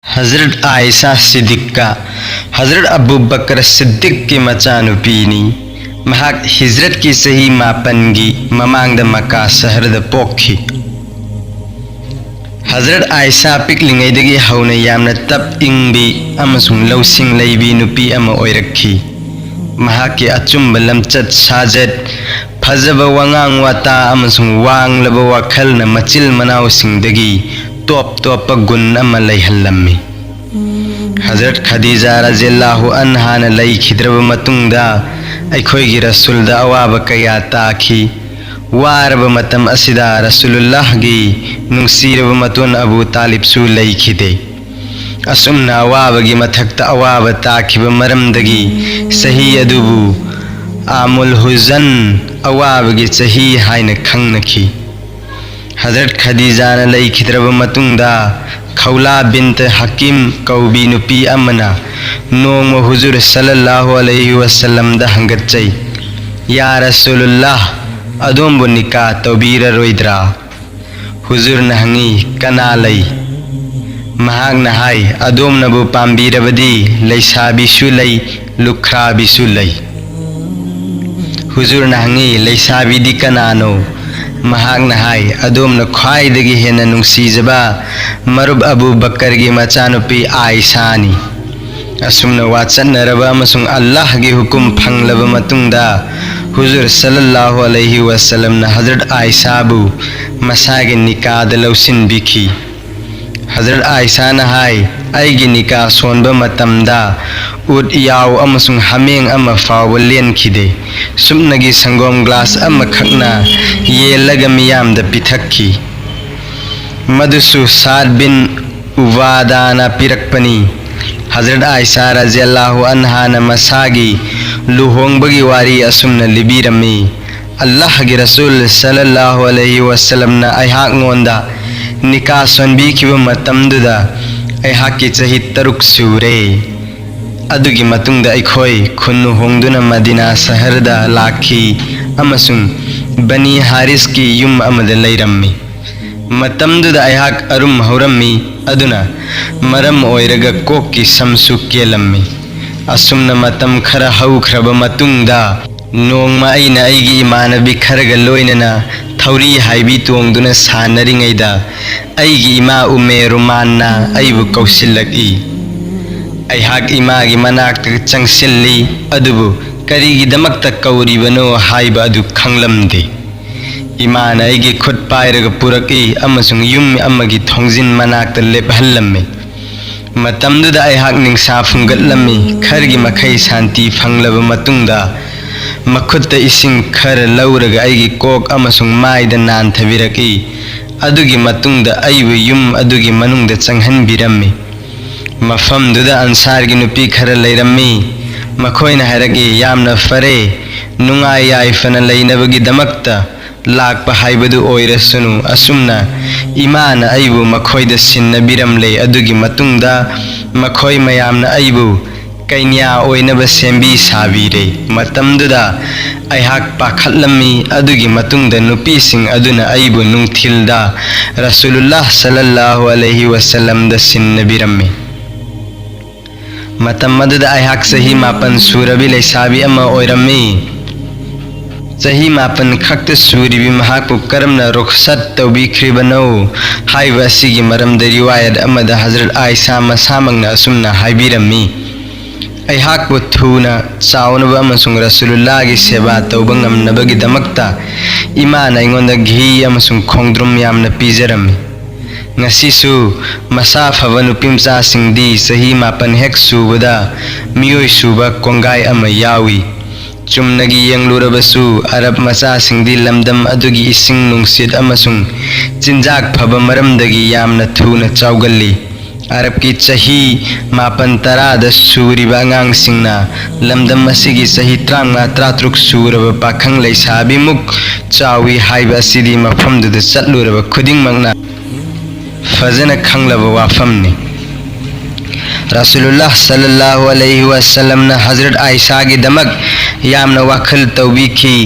हजरत आयशा सिद्दीक का हजरत अबू बकर सिद्दीक की मचानुपीनी महाक हिजरत की सही मापनगी ममांग मक्का शहर पोखी। हजरत आयशा पिकलिंगैदगी हौना यामना तप इंबी अमसुंग लौसिंग लैबी नुपी अमा ओइरक्खी। महाके अचुंब लमचत साजत फजब वंगांग वाता अमसुंग वांगलब वाखलना मचिल मनावसिंगदगी टॉप टॉप गुण अमा लैहल्लम्मी। हजरत खदीजा रज़ियल्लाहु अन्हा न लैखिद्रब मतुंगदा अखोइगी रसूलदा अवाब कया ताखी। वारब मतम असिदा रसूलुल्लाहगी नुंगसीरब मतुन अबू तालिब सु लैखिदे। असुमना अवाबगी मथक्ता अवाब ताखिब मरमदगी सही अदुबु आमुल हुजन अवाबगी सही हाइन खंगनखी। हजरत खदीजा न लैखिद्रब मतुंगदा खौला बिन्त हकीम कौबी नुपी अमना नोंग हुजूर सल्लल्लाहु अलैहि वसल्लम दा हंगतचै, या रसूलुल्लाह अदोंबु निका तौबीररोइद्रा? हुजूर न हंगी कना लई? महाक न हाय अदोमनबु पाम्बीरबदी लैसाबीसु लई लुख्राबीसु लई। हुजूर न हंगी लैसाबीदी कनानो? महाक न हाय अदोमन ख्वाइदगी हेन नुंगसीजबा मरुब अबू बकर की मचानुपी आयशानी। असुमन वाचनरब अमसुंग अल्लाह की हुकुम फंगलब मतुंगदा हुजूर सल्लल्लाहु अलैहि वसल्लम न हजरत आयशाबु मसागे निकाद लौसिनबिखी। हजरत आयशा न हाय आइगी निका सोनब मतमदा उट याव अमसुंग हमेंग अमा फाव लेनखिदे। सुमनगी संगोम ग्लास अमा खकना येलग मियामदा पिथक्खी। मदुसु साद बिन उवादाना पिरकपनी। हजरत आयशा रज़ियल्लाहु अन्हा न मसागी लुहोंगबगी वारी असुमन लिबिरमी। अल्लाह के रसूल सल्लल्लाहु अलैहि वसल्लम न अयहाक ngोंदा निका सोनबीखिब मतमदुदा अयहाकी चही 3 सूरे। अदुगी मतुंगदा अखोई खुन्नु होंगदुना मदीना शहरदा लाखी अमसुंग बनी हारिस की युम अमद लैरम्मी। मतमदुदा अयहाक अरुम हौरम्मी अदुना मरम ओइरगा कोकी समसु केलम्मी। असुमन मतम खरा हौख्रब मतुंगदा नोंगमा अइना अइगी इमानबी खरगा लोइनना थौरी हाइबी तोंगदुना सानरिङैदा अइगी इमा उमे रुमानना अइबु कौसिल्लकी। अयहाक इमागी मनाक्ता चंगसिल्ली अदुबु करिगिदमक्ता कौरिबनो हाइबा अदु खंगलमदे। इमाना अइगी खुद पाइरगा पुरकी अमसुंग युम अमगी थोंजिन मनाक्ता लेपहल्लम्मी। मतमदुदा अयहाक निंगसा फुंगतलम्मी। खरगी मखै शांति फंगलब मतुंगदा मखुत्ता इसिंग खर लौरगा अइगी कोक अमसुंग माइदा नानथबिरकी। अदुगी मतुंगदा अइबु युम अदुगी मनुंगदा चंगहनबिरम्मी। मफमदुदा अंसारगी नुपी खर लैरम्मी। मखोइना हायरकी यामना फरे नुंगाय याइफना लैनबगी दमक्ता लाकपा हाइबदु ओइरसुनु। असुमना इमाना अइबु मखोइदा सिन्नबिरमले। अदुगी मतुंगदा मखोइ मयामना अइबु कैन्या ओइनब सेंबी साबीरे। मतमदुदा अयहाक पाखलम्मी। अदुगी मतुंगदा नुपीसिंग अदुना अइबु नुंगथिलदा रसूलुल्लाह सल्लल्लाहु अलैहि वसल्लम दा सिन्नबिरम्मी। मतमदुदा अयहाक सही मापन सूरबी लैसाबी अमा ओइरम्मी। सही मापन खक्त सूरीबी महाकु करमना रुखसत तौबीख्रिबनो हाइबा असिगी मरमदा रिवायत अमदा हजरत आयशा मसामंगना असुमना हाइबिरम्मी। अयहाकबु थुना चावनब अमसुंग रसूलुल्लाह की सेवा तौब ngamnabagidamक्ता इमाना अइंगोंदा घी अमसुंग खोंद्रुम यामना पीजरम्मी। ngasisu masa phaba nupimchaasingdi sahi mapan hek subada miyoi suba kongai ama yawi। चुमनगी यंगलुरबसु अरब मचासिंगदी लमदम अदुगी इसिंग नुंगसिद अमसुंग चिंजाक फबा मरमदगी यामना थुना चावगल्ली। अरब की चही मापन तरादा सूरिबा अंगांगसिंगना लमदम असिगी चही 33 सूरब पाखंग लैसाबी मुक चावी हाइबा असिदी मफमदुदा चटलुरबा खुदिंगमंगना फजना खंगलब वाफमनी। रसूलुल्लाह सल्लल्लाहु अलैहि वसल्लम न हजरत आयशा की दमक यामना वाखल तौबीखी।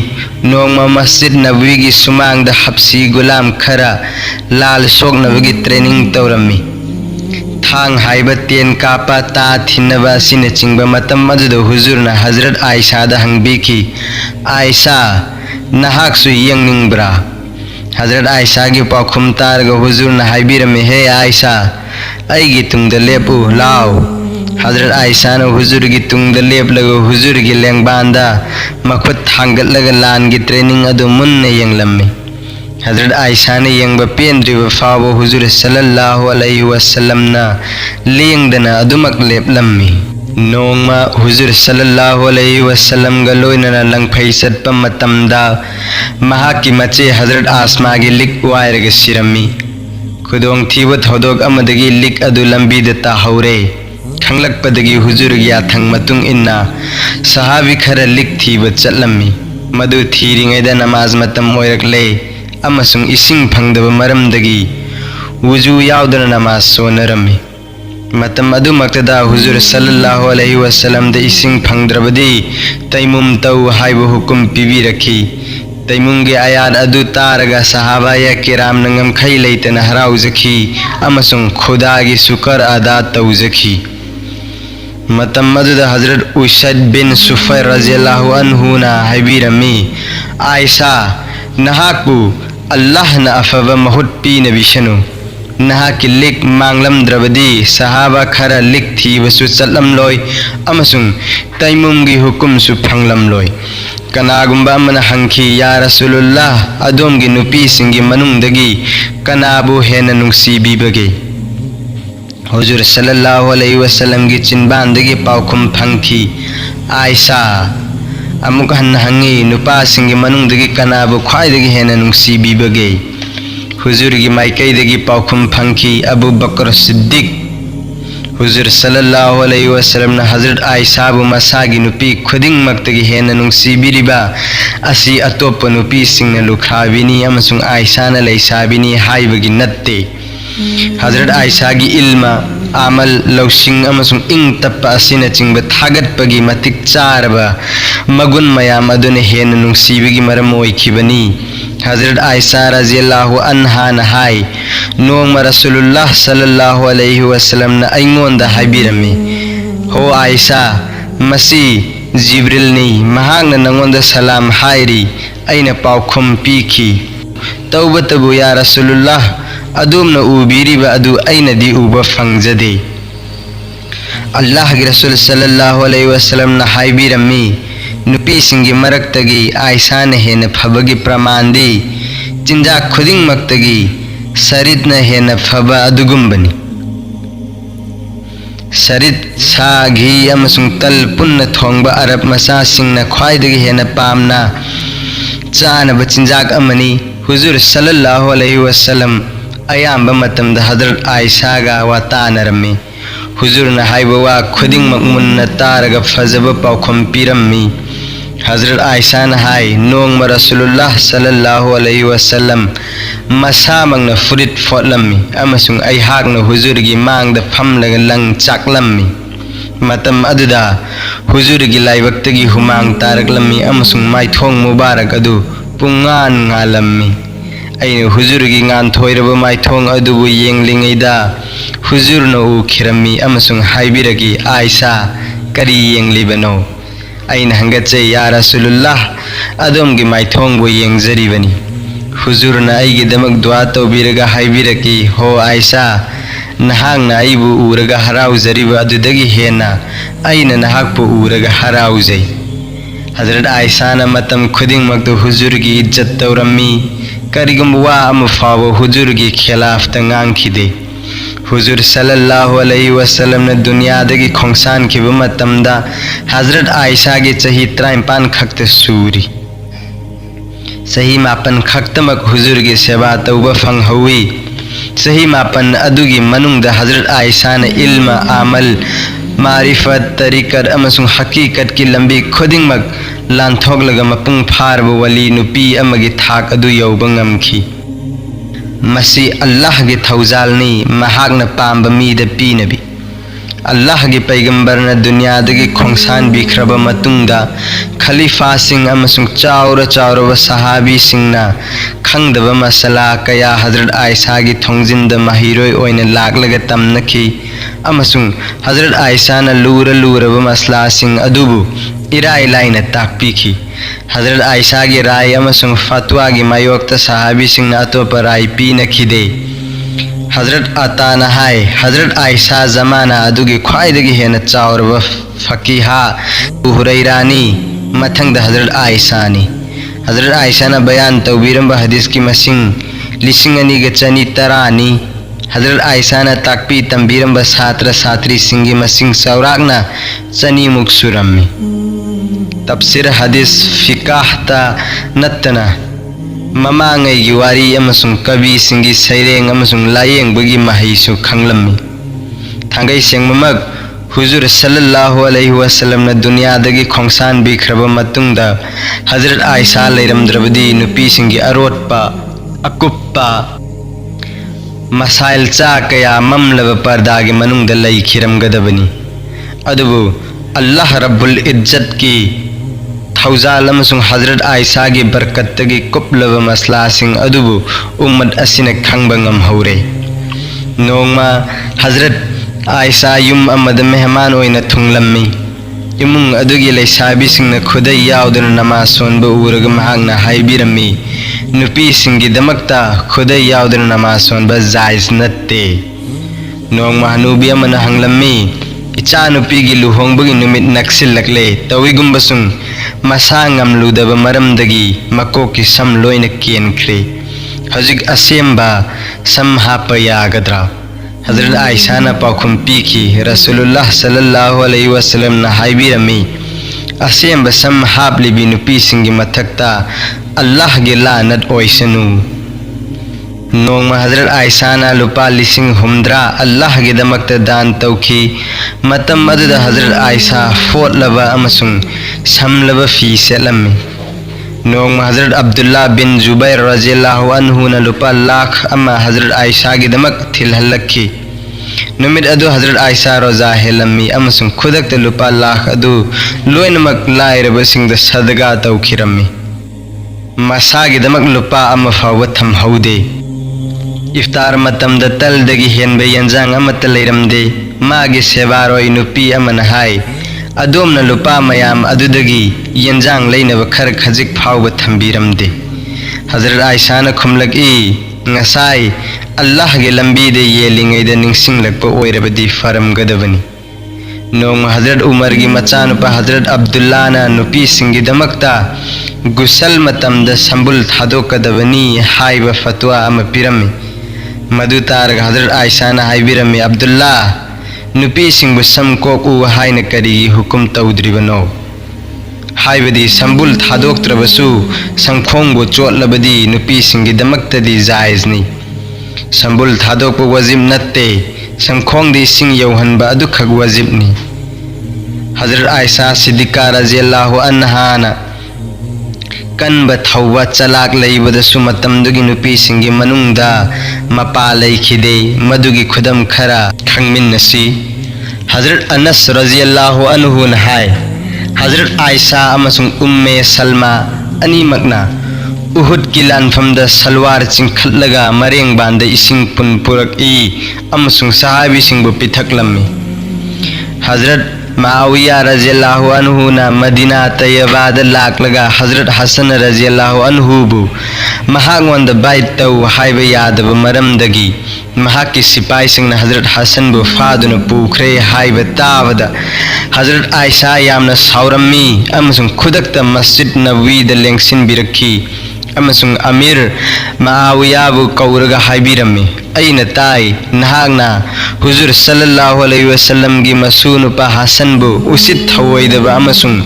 नोंगमा मस्जिद नबवी की सुमांग द हब्सी गुलाम खरा लाल सोक नबगी ट्रेनिंग तौरम्मी। थांग हाइबा तेन कापा ता थिन्नबा सिने चिंगबा मतम अदुदा हुजूरना हजरत आयशा दा हंगबीकी आयशा नहाकसु यंगनिंगब्रा हजरत आयशा की पाखुम तारगा हुजूरना हाइबिरमे हे आयशा अईगी तुंगदा लेपु लाओ हजरत आयशा ने हुजूर की तुंगदा लेपलगा हुजूर की लेंगबांदा मखुद थांगतलगा लान की ट्रेनिंग अदु मुन्ने यंगलम्मी हजरत आयशा ने यंगबा पेंद्रिबा फावो हुजूर सल्लल्लाहु अलैहि वसल्लम ना लेंगदना अदुमक लेपलम्मी नोंगमा हुजूर सल्लल्लाहु अलैहि वसल्लम गा लोइनना लंगफै चटपा मतमदा महाकी मचे हजरत आसमा की लिक वायरगा सिरम्मी खुदोंग थीबा थौदोक अमदगी लिक अदु लंबीदा ताहौरे खंगलकपदगी हुजूर की याथंग मतुंग इन्ना सहाबी खरा लिक थीबा चटलम्मी मदु थीरिंगैदा नमाज मतम ओइरकले अमसुंग इसिंग फंगदबा मरमदगी वुजू यावदना नमाज सोनरम्मी मतम अदुमक्तदा हुजूर सल्लल्लाहु अलैहि वसल्लम द इसिंग फंगद्रबदी तैमुम तौ हाइबा हुकुम पिबिरखी तैमुंगे आयात अदु तारगा सहाबा या किराम नंगम खै लैतना हराउजखी अमसुंग खुदा की शुक्र अदा तौजखी मतम अदुदा हजरत उशैद बिन सुफैर रज़ियल्लाहु अन्हु ना हाइबिरमी आयशा नहाकु अल्लाह न अफबा महुत पी नबिशनु नहा की लिक मांगलम द्रबदी सहाबा खरा लिक थी वसु चलम लोय अमसुंग तैमुम की हुकुम सु फंगलम लोय कनागुंबा मन हंखी या रसूलुल्लाह अदोम की नुपी सिंगी मनुंगदगी कनाबु हेन नुंगसीबीबगे हुजूर सल्लल्लाहु अलैहि वसल्लम की चिनबांदगी पाउखुम फंखी आयशा अमुक हन हंगी नुपा सिंगी मनुंगदगी कनाबु ख्वाइदगी हेन नुंगसीबीबगे हुजूर की माइकैदगी पाउखुम फंखी अबू बकर सिद्दीक हुजूर सल्लल्लाहु अलैहि वसल्लम ना हजरत आयशा बु मसागी नुपी खुदिंग मक्तगी हेन नुंगसीबिरिबा असी अतोप नुपी सिंगना लुखाबिनी अमसुंग आयशा ना लैसाबिनी हाइबगी नत्ते हजरत आयशा की इल्मा आमल लौसिंग अमसुंग इंग तप्पा असिना चिंगबा थागतपगी मतिक चारबा मगुन मयाम अदुन हेन नुंगसीबिगी मरम ओइखिबनी हजरत आयशा रज़ियल्लाहु अन्हा नहाई नोंग रसूलुल्लाह सल्लल्लाहु अलैहि वसल्लम ना अइंगोंदा हाइबिरमी हो आयशा मसी जिब्रिल नी महांगना नंगोंदा सलाम हाइरी अइना पाउखुम पीखी तौबतबु या रसूलुल्लाह अदुमना उबिरिबा अदु अइना दी उबा फंगजदे अल्लाह के रसूल सल्लल्लाहु अलैहि वसल्लम ना हाइबिरमी नुपी सिंगी मरक्तगी आयशा ने हेन फबगी प्रमाण दी चिंजा खुदिंग मक्तगी सरित न हेन फबा अदुगुंबनी सरित सा घी अमसुंग तल पुन्न थोंगबा अरब मसा सिंग न ख्वाइदगी हेन पामना चानबा चिंजाक अमनी हुजूर सल्लल्लाहु अलैहि वसल्लम अयाम्बा मतमदा हजरत आयशा गा वातानरमी हुजूर न हाइबा वा खुदिंग मकमुन्न तारगा फजबा पाउखुम पिरम्मी हजरत आयशा न हाय नोंग रसूलुल्लाह सल्लल्लाहु अलैहि वसल्लम मसा मंगना फुरित फोटलम्मी अमसुंग अइहाकना हुजूर की मांगदा फमलगा लंग चाकलम्मी मतम अदुदा हुजूर की लाइबक्तगी हुमांग तारकलम्मी अमसुंग माइथोंग मुबारक अदु पुंगान ngalammi अइना हुजूर की ngan थोइरबा माइथोंग अदुबु येंगलिंगैदा हुजूर न उखिरम्मी अमसुंग हाइबिरगी आयशा करी येंगलिबनो अइना हंगचे या रसूलुल्लाह अदोम की माइथोंग बु येंगजरिबनी हुजूर न अइगी दमक दुआ तौबिरगा हाइबिरगी हो आयशा नहांग ना अइबु उरगा हराउजरिबा अदुदगी हेना अइना नहाकपु उरगा हराउजै हजरत आयशा न मतम खुदिंग मक्तु हुजूर की इज्जत तौरम्मी करिगम वा अम फावो हुजूर की खिलाफ तंगांखिदे हुजूर सल्लल्लाहु अलैहि वसल्लम ने दुनिया दगी खोंसान की मतमदा हजरत आयशा की चही 53 खक्त सूरी सही मापन खक्तमक हुजूर की सेवा तौबा फंग हुई सही मापन अदुगी मनुंग हजरत आयशा ने इल्म आमल मारिफत तरीकर अमसुंग हकीकत की लंबी खुदिंगमक लांथोगलगा मपुंग फारबो वली नुपी अमगी थाक अदु यौबा ngamखी मसी अल्लाह के थौजालनी महागना पाम्बा मीदा पीनबी अल्लाह की पैगंबरना दुनियादगी खोंसान बिखरबा मतुंगदा खलीफा सिंह अमसुंग चाउर चाउरबा सहाबी सिंहना खंगदबा मसला कया हजरत आयशा की थोंजिंदा महिरोय ओइना लागलगा तमनखी अमसुंग हजरत आयशा ना लूरबा मसला सिंह अदुबु इराय लाइना ताकपीखी हजरत आयशा की राय अमसुंग फतवा की मायोक्ता सहाबी सिंह अतोपा राय पीनखिदे हजरत अताना हाय हजरत आयशा जमाना अदुगी ख्वाइदगी हेना चाउरबा फकीहा हुरैरानी मथंग हजरत आयशानी हजरत आयशा बयान तौबीरंबा हदीस की मसिंग लिसिंग अनीगा चनी तरानी हजरत आयशा ताकपी तंबीरंबा छात्र छात्री सिंगी मसिंग सौरागना चनी मुक सुरम्मी तफसीर हदीस फिकाहता नत्तना ममांगई की वारी अमसुंग कवि सिंगी सैरेंग अमसुंग लायेंगबगी महैसु खंगलम्मी थांगई सेंगममग हुजूर सल्लल्लाहु अलैहि वसल्लम ना दुनियादगी खोंसान बिखरबा मतुंगदा हजरत आयशा लेरमद्रबदी नुपी सिंगी अरोटपा अकुप्पा मसाइल चा कया ममलबा पर्दागी मनुंगदा लैखिरमगदबनी अदुबु अल्लाह रब्बुल इज्जत की थौजाल अमसुंग हजरत आयशा की बरकतगी कुपलबा मसला सिंग अदुबु उम्मत असिना खंगबा ngamhore नोंगमा हजरत आयशा युम अमद मेहमान ओइना थुंगलम्मी इमुंग अदुगी लैसाबी सिंगना खुदै यावदुना नमाज सोनबा उरगा महांगना हाइबिरम्मी नुपी सिंगी दमकता खुदै यावदुना नमाज सोनबा जायज नत्ते नोंगमा हनुबी अमना हंगलम्मी इचा नुपी की लुहोंगबगी नुमित नक्सिलकले तविगुंबसुंग मसा ngamludaba maramdagi makoki sam loina kenkhre हजिक असेंबा सम हापा यागद्रा हजरत आयशा ना पाखुम पीखी रसूलुल्लाह सल्लल्लाहु अलैहि वसल्लम ना हाइबिरमी असेंबा सम हापलिबी नुपी सिंगी मथक्ता अल्लाह गे लानत ओइसनु नोंगमा हजरत आयशा ना लुपा लिसिंग हुमद्रा अल्लाह गे दमकता दान तौखी मतम अदुदा हजरत आयशा फोटलबा अमसुंग समलबा फी सेलम्मी नोंगमा हजरत अब्दुल्ला बिन जुबैर रज़ियल्लाहु अन्हु ना लुपा लाख अमा हजरत आयशा गी दमक थिलहल्लखी नुमित अदु हजरत आयशा रोजा हेलम्मी अमसुंग खुदकता लुपा लाख अदु लोइनमक लाइरबा सिंगदा सदगा तौखिरम्मी मसा गी दमक लुपा अमा फावबा थमहौदे इफ्तार मतमदा तलदगी हेनबा यंजांग अमता लैरमदे मागी सेवारोय नुपी अमना हाय अदोमना लुपा मयाम अदुदगी यंजांग लैनबा खर खजिक फावबा थंबीरमदे हजरत आयशा ना खुमलकी ngасai अल्लाह गे लंबी दे येलिंगैदा निंगसिंगलकपा ओइरबदी फरमगदबनी नोंग हजरत उमर की मचानुपा हजरत अब्दुल्ला ना नुपी सिंगी दमकता गुसल मतमदा संबुल थादोकदबनी हाइबा फतवा अमा पिरम्मी मदु तारग हजरत आयशा ना हाइबिरम्मी अब्दुल्ला नुपी सिंगबु समकोक उ हाइना करी हुकुम तौद्रिबनो हाइबदी संबुल थादोक्त्रबसु संखोंगबु चोटलबदी नुपी सिंगी दमक्तदी जायजनी संबुल थादोकपु वजिब नत्ते संखोंगदी सिंग यौहनबा अदु खग वजिबनी हजरत आयशा सिद्दीका रज़ियल्लाहु अन्हा ना कनबा थौबा चलाक लैबदसु मतमदुगी नुपी सिंगी मनुंगदा मपा लैखिदे मदुगी खुदम खरा खंगमिन्नसी हजरत अनस रज़ियल्लाहु अन्हु ना हाय हजरत आयशा अमसुंग उम्मे सलमा अनीमकना उहुद की लानफमदा सलवार चिंखलगा मरेंग बांदा इसिंग पुन पुरकी अमसुंग सहाबी सिंगबु पिथकलम्मी हजरत माविया रज़ियल्लाहु अन्हु ना मदीना तैयबाद लाकलगा हजरत हसन रज़ियल्लाहु अन्हु बु महागवंद बाइट तौ हाइबा यादब मरमदगी महाकी सिपाही सिंगना हजरत हसन बु फादुना पुखरे हाइबा तावदा हजरत आयशा यामना सावरम्मी अमसुंग खुदकता मस्जिद नबवीदा लेंगसिन बिरखी अमसुंग अमीर माविया बु कौरगा हाइबिरम्मी अइना ताई नहागना हुजूर सल्लल्लाहु अलैहि वसल्लम की मसूनुपा हसन बु उसित थवोइदबा अमसुंग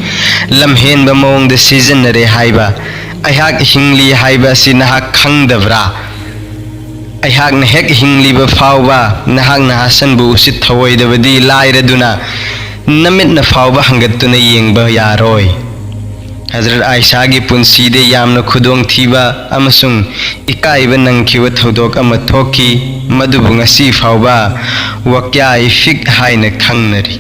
लमहेनबा मओंगदा सिजनरे हाइबा अहाक हिंगली हाइबा सि नहाक खंगदब्रा अहाकना हेक हिंगलीबा फावबा नहागना हसन बु उसित थवोइदबदी लाइरदुना नमितना फावबा हंगतुना येंगबा यारोय हजरत आयशा की पुंसीदे यामना खुदोंग थीबा अमसुंग इकाइबा नंगखिबा थौदोक अमा थोकी मदुबु ngasi फावबा वक्या इफिक हाइना खंगनरी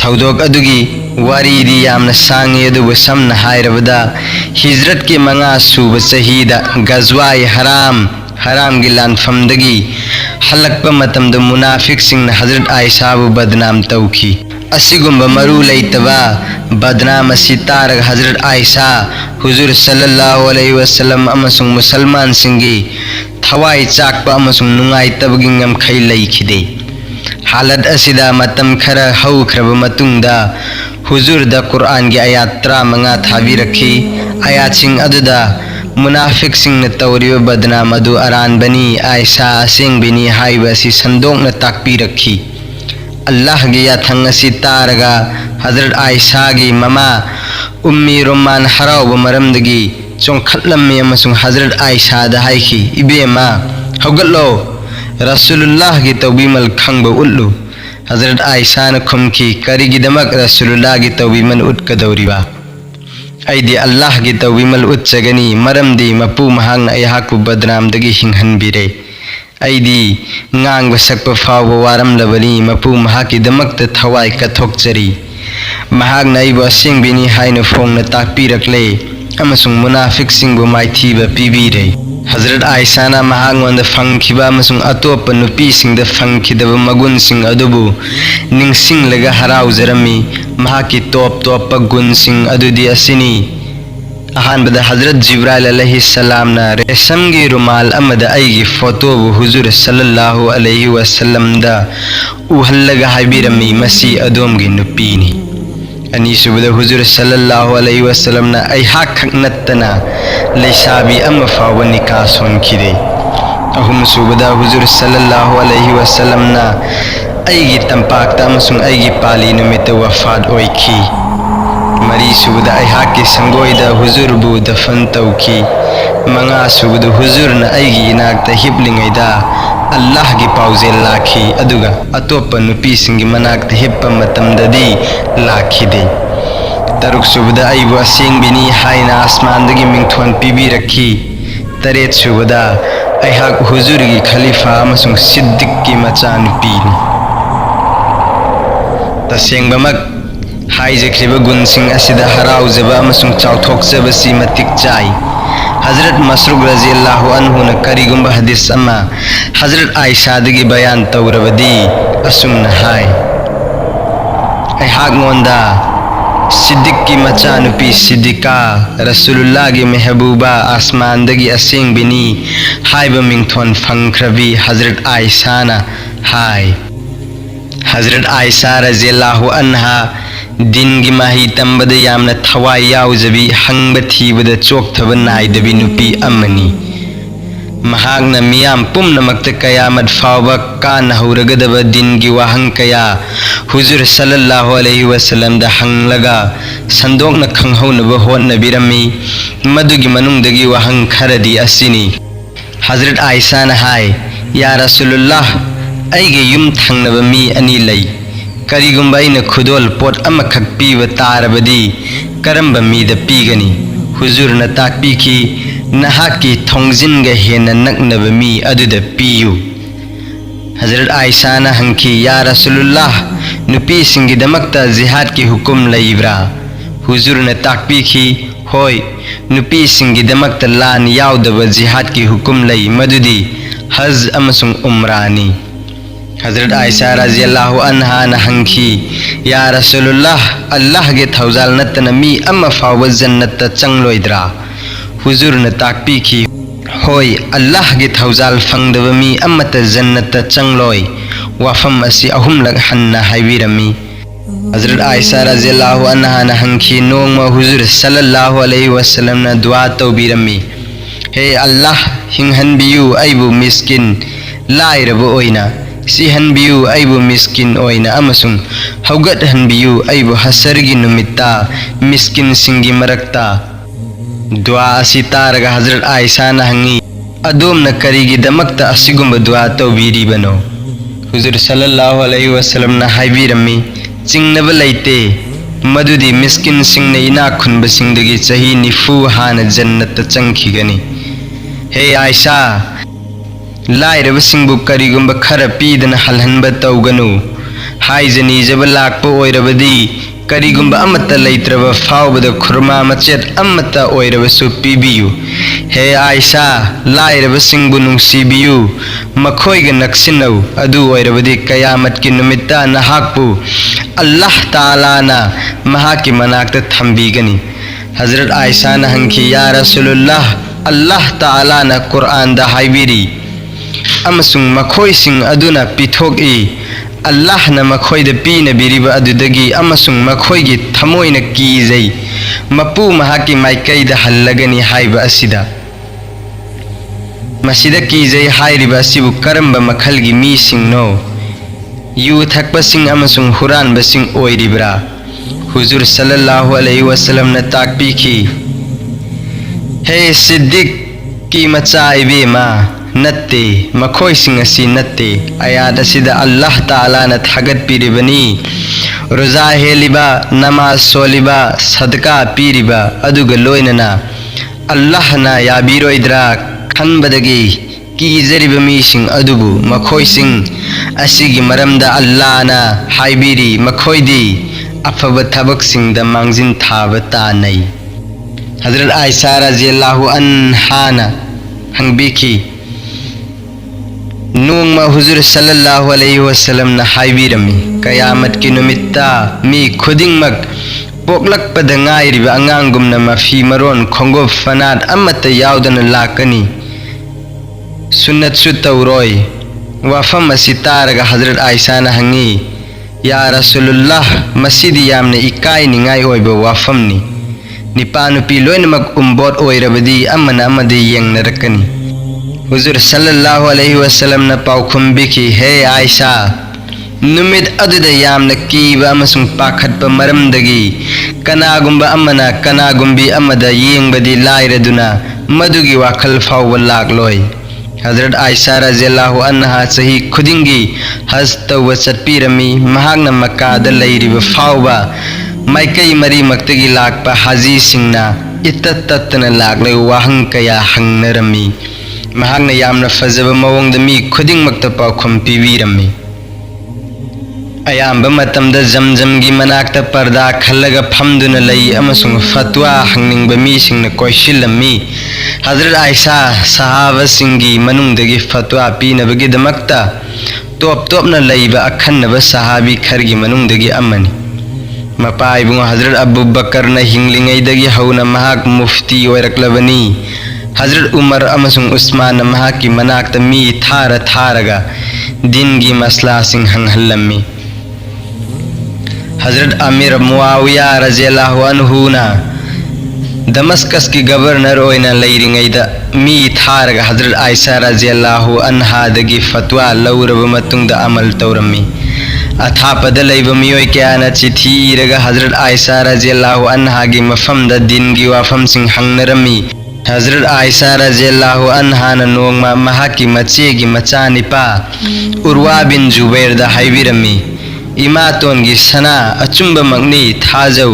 थौदोक अदुगी वारीदी यामना सांगी अदुबु समना हाइरबदा हिजरत के मंगा सूबा चहीदा गजवाई हराम की लानफमदगी हलक्पा मतमदा मुनाफिक सिंह हजरत आयशाबु बदनाम तौखी असिगुम्बा मरु लैतबा बदनाम असि तारग हजरत आयशा हुजूर सल्लल्लाहु अलैहि वसल्लम अमसुंग मुसलमान सिंगी थवाई चाकपा अमसुंग नुंगाइतबगी ngamkhai लैखिदे हालत असिदा मतम खरा हौख्रब मतुंगदा हुजूर दा कुरान की आयात 35 थाबी रखी आयात सिंह अदुदा मुनाफिक सिंह न तौरिब बदनाम अदु अरान बनी आयशा सिंह बिनी हाइबा सि संदोक न ताकपी रखी अल्लाह की याथंग असि तारगा हजरत आयशा की ममा उम्मी रुमान हराव मरमदगी चोंखलम्मी अमसुंग हजरत आयशा दा हाइखी इबेमा हौगलो रसूलुल्लाह की तौबीमल खंगब उल्लु हजरत आयशा न खुमकी करिगिदमक रसूलुल्लाह की तौबीमल उटकदौरिबा ऐदी अल्लाह की तौबीमल उच्चगनी मरमदी मपू महांग अयहाकु बदनामदगी हिंहनबिरे ऐदी ngang sakpa fawa waram labani mapu mahaki damakta thawai kathokchari mahak nai ba sing bini haina phong na takpirakle amasung munafik sing bu maithi ba pibire हजरत आयशा ना महांगोंद फंखिबा मसुंग अतोप नुपी सिंग द फंखिदब मगुन सिंग अदुबु निंगसिंग लगा हराउजरमी महाकी तोप गुन सिंग अदुदी असिनी अहानबद हजरत जिब्राइल अलैहिस्सलाम ना रेशम की रुमाल अमद आईगी फोटो हुजूर सल्लल्लाहु अलैहि वसल्लम दा उहल्लगा हाइबिरमी मसी अदोम की नुपीनी अनीसुबद हुजूर सल्लल्लाहु अलैहि वसल्लम ना अयहाक खकनतना लेशाबी अम्मा फाव निकाह सोनखिदे अहुम सुबदा हुजूर सल्लल्लाहु अलैहि वसल्लम ना अयगी तंपाकता अमसुंग अयगी पाली नुमित वफात ओइखी मरी सुबदा अयहाक के संगोइदा हुजूर बु दफन तौखी मंगा सुबदा हुजूर ना अयगी इनाकता हिबलिंगैदा अल्लाह की पाउजे लाखी अदुगा अतोप नुपी सिंगी मनाकता हिब्बा मतमददी लाखिदे तरुक सुबदा अयबु असिंग बिनी हाइना आसमानदगी मिंगथोन पीबी रखी तरेत सुबदा अयहाक हुजूर की खलीफा अमसुंग सिद्दीक की मचा नुपीनी तसेंगबमक हाइजख्रिब गुनसिंग असिदा हराउजबा अमसुंग चाउथोकजबसी मतिक चाई हजरत मसरूक रज़ियल्लाहु अन्हु न करिगुंबा हदीस अमा हजरत आयशा दगी बयान तौरबदी असुंग हाय अयहाक मोंदा सिद्दीक की मचा नुपी सिद्दीका रसूलुल्लाह की महबूबा आसमान दगी असिंग बिनी हाइबा मिंगथोन फंख्रबी हजरत आयशा ना हाय हजरत आयशा रज़ियल्लाहु अन्हा दिन की माही तंबद यामना थवाई याउजबी हंग थीबद चोक्थब नाइदबी नुपी अमनी महागना मियाम पुमनमक्त कयामत फावब कान हौरगदब दिन की वाहंग कया हुजूर सल्लल्लाहु अलैहि वसल्लम दा हंगलगा संदोकना खंगहौनब होतनबिरमी मदुगी मनुंगदगी वाहंग खरदी असिनी हजरत आयशा ना हाय या रसूलुल्लाह अयगे युम थंगनब मी अनि लई करिगुंबा इन खुदोल पोट अमखक पीब तारबदी करंब मीद पीगनी हुजूर न ताकपीखी नहाकी थोंगजिनग हेन नकनब मी अदुद पीयु हजरत आयशा ना हंकी या रसूलुल्लाह नुपी सिंगिदमक्ता जिहाद की हुकुम लईब्रा हुजूर न ताकपीखी होय नुपी सिंगिदमक्ता लान याउदब जिहाद की हुकुम लई मदुदी हज अमसुंग उमरानी हजरत आयशा रज़ियल्लाहु अन्हा न हंकी या रसूलुल्लाह अल्लाह के थौजाल नतन मी अम्मा फाव जन्नत चंगलोइद्रा हुजूर न ताकपीखी होय अल्लाह के थौजाल फंगदब मी अम्मत जन्नत चंगलोय वाफम असि अहुमलक हन्ना हाइबिरमी हजरत आयशा रज़ियल्लाहु अन्हा न हंकी नोंगमा हुजूर सल्लल्लाहु अलैहि वसल्लम न दुआ तौबिरमी हे अल्लाह हिंहनबियु अयबु मिस्किन लाइरबु ओइना सिहनबियु अयबु मिस्किन ओइना अमसुंग हौगतहनबियु अयबु हसरगी नुमित्ता मिस्किन सिंगी मरक्ता दुआ असि तारगा हजरत आयशा ना हंगी अदोम न करिगी दमक्ता असिगुंब दुआ तौबिरिबनो हुजूर सल्लल्लाहु अलैहि वसल्लम ना हाइबिरमी चिंगनब लैते मदुदी मिस्किन सिंह इना खुनब सिंह चाही निफू हाना जन्नत चंखिगनी। हे आयशा लाइरब सिंहबु करिगुंब खर पीदन हलहनब तौगनु हाइजनी जब लाकप ओइरबदी करिगुंब अमत लैत्रब फावबद खुरमा मचेत अमत ओइरबसु पीबियु। हे आयशा लाइरब सिंहबु नुंसीबियु मखोइग नक्सिनौ अदु ओइरबदी कयामत की नुमित्ता नहाकपु अल्लाह ताला ना महाकी मनाकत थंबीगनी। हजरत आयशा न हंखी या रसूलुल्लाह अल्लाह ताला ना कुरान दा हाइबिरी अमसुंग मखोइ सिंह अदुना पिथोकई अल्लाह न मखोइद पीन बिरिबा अदुदगी अमसुंग मखोइगी थमोइन कीजै मपू महाकी माइकैद हल्लगनी हाइबा असिदा। मसिदा कीजै हाइरिबा असिबु करम्बा मखलगी मीसिंगनो यू थकपा सिंह अमसुंग हुरानबा सिंह ओइरिब्रा। हुजूर सल्लल्लाहु अलैहि वसल्लम न ताकपीखी हे सिद्दीक की मचा इबेमा नत्ते मखोइ सिंह असि नत्ते आयात असिदा अल्लाह ताला न थागत पीरिबनी रोजा हेलिबा नमाज सोलिबा सदका पीरिबा अदुग लोइनना अल्लाह ना याबिरोइद्रा खनबदगी कीजरिबा मीसिंग अदुबु मखोइ सिंह असिगी मरमदा अल्लाह ना हाइबिरी मखोइदी अफब थबक सिंह द मांगजिन थाब तानै। हजरत आयशा रज़ियल्लाहु अन्हा ना हंगबीखी नोंमा हुजूर सल्लल्लाहु अलैहि वसल्लम न हाइबिरमी कयामत की नुमित्ता मी खुदिंगमक पोकलकपद ngairiba angangumna mafi maron khongob fanat amata yaudana lakani sunnat su tawroi wafam asitaraga Hazrat Aisha na hangi ya Rasulullah masidi yamne ikai ni ngai oiba wafamni nipanu pi loinamak umbot oirabadi amana amadi yang narakani। हुजूर सल्लल्लाहु अलैहि वसल्लम न पाउखुम बिखी हे आयशा नुमित अदुदा यामना कीबा अमसुंग पाखतपा मरमदगी कनागुंबा अमना कनागुंबी अमदा येंगबदी लाइरदुना मदुगी वाखल फावबा लागलोय। हजरत आयशा रज़ियल्लाहु अन्हा सही खुदिंगी हज तौबा चटपीरमी महागना मक्कादा लैरिबा फावबा माइकई मरी मक्तगी लाकपा हाजी सिंगना इत्तत तत्तना लागले वाहंग कया हंगनरमी महागना यामना फजब मवंगदा मी खुदिंगमक्ता पाउखुम पीबीरमी। अयाम्बा मतमदा जमजमगी मनाक्ता पर्दा खल्लगा फमदुना लई अमसुंग फतवा हंगनिंगबा मीसिंगना कोइशिल्लमी। हजरत आयशा सहाबा सिंगी मनुंगदगी फतवा पीनबगिदमक्ता तोप तोपना लईबा अखन्नबा सहाबी खरगी मनुंगदगी अमनी। मपाइबुंग हजरत अबू बकर न हिंगलिंगैदगी हौना महाक मुफ्ती ओइरक्लबनी। हजरत उमर अमसुंग उस्मान महाकी मनाक्ता मी थारा थारगा दिनगी मसला सिंह हंगहल्लमी। हजरत अमीर मुआविया रज़ियल्लाहु अन्हु ना दमस्कस की गवर्नर ओइना लैरिंगैदा मी थारगा हजरत आयशा रज़ियल्लाहु अन्हा दगी फतवा लौरबा मतुंगदा अमल तौरमी। अथापद लैबा मियोय क्याना चिठी इरगा हजरत आयशा रज़ियल्लाहु अन्हा गी मफमदा दिनगी वाफम सिंह हंगनरमी। हजरत आयशा रज़ियल्लाहु अन्हा न नोंगमा महाकी मचेगी मचानिपा उर्वा बिन जुबैर दा हाइबिरमी इमातोनगी सना अचुंबा मगनी थाजौ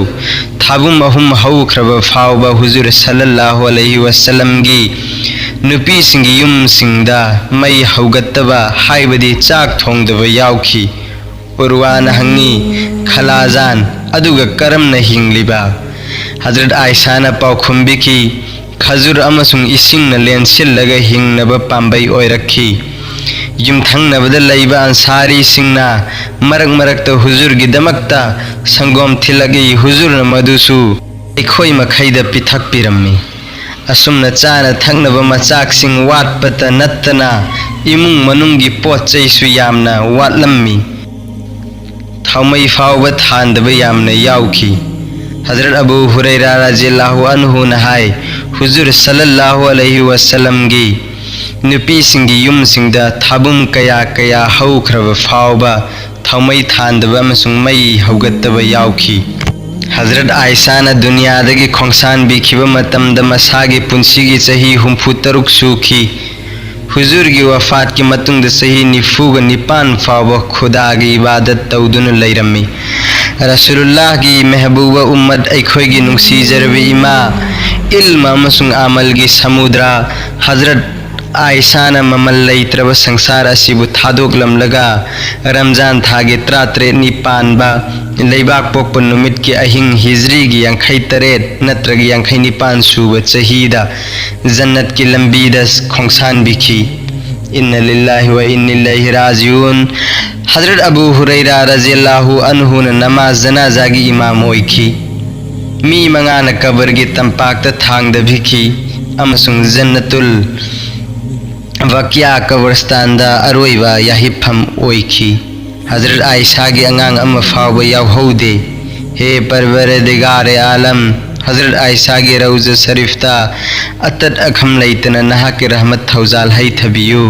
थाबुम अहुम हौख्रबा फावबा हुजूर सल्लल्लाहु अलैहि वसल्लम गी नुपी सिंगी युम सिंगदा मई हौगत्तबा हाइबदी चाक थोंगदबा याउखी। उर्वान हंगी खलाजान अदुगा करम न हिंगलिबा। हजरत आयशा न पाउखुंबिकी खजूर अमसुंग इसिंग न लेंसिल्लगा हिंगनबा पांबै ओइरखी। युमथंगनबदा लैबा अंसारी सिंगना मरक मरकता हुजूर गिदमक्ता संगोम थिलगी हुजूर न मदुसु अखोई मखैदा पिथक पिरम्मी। असुमना चाना थंगनबा मचाक सिंग वाटपता नत्तना इमुंग मनुंगी पोत चैसु यामना वाटलम्मी। थौमई फावबा थांदबा यामना याउखी। हजरत अबू हुरैरा रज़ियल्लाहु अन्हु नहाय हुजूर सल्लल्लाहु अलैहि वसल्लम गी नुपी सिंगी युम सिंगदा थाबुम कया कया हौख्रबा फावबा थौमई थांदबा अमसुंग मई हौगत्तबा याउखी। हजरत आयशा न दुनियादगी खोंसान बिखिबा मतमदा मसागी पुंसीगी चही 63 सूखी। हुजूर की वफात की मतुंगदा सही 94 फावबा खुदा की इबादत तौदुन लैरम्मी। रसूलुल्लाह की महबूबा उम्मत अखोगी नुंसीजरबी इमा इल्म अमसुंग आमल की समुद्रा हजरत आयशाना ममल लेत्रब संसार असिबु थादोकलमलगा रमजान थागे 33 पानबा लेबाक पोकप नुमित की अहिंग हिजरी की 53 नत्रगी 59 सूब चहीदा जन्नत की लंबीदस खोंसान बिखी इन्ना लिल्लाहि व इन्ना इलैहि राजिऊन। हजरत अबू हुरैरा रज़ियल्लाहु अन्हु न नमाज जनाजा की इमाम ओइखी मी मंगाना कबर की तंपाक थांग भिखी अमसुंग जन्नतुल वकिया कब्रस्तान दा अरोइबा याहिफम ओइखी। हजरत आयशा की अंगांग अम फाव याहौदे हे परवरदिगार आलम हजरत आयशा की रौज शरीफता अतत अखम लैतन नहा के रहमत थौजाल है थबियो।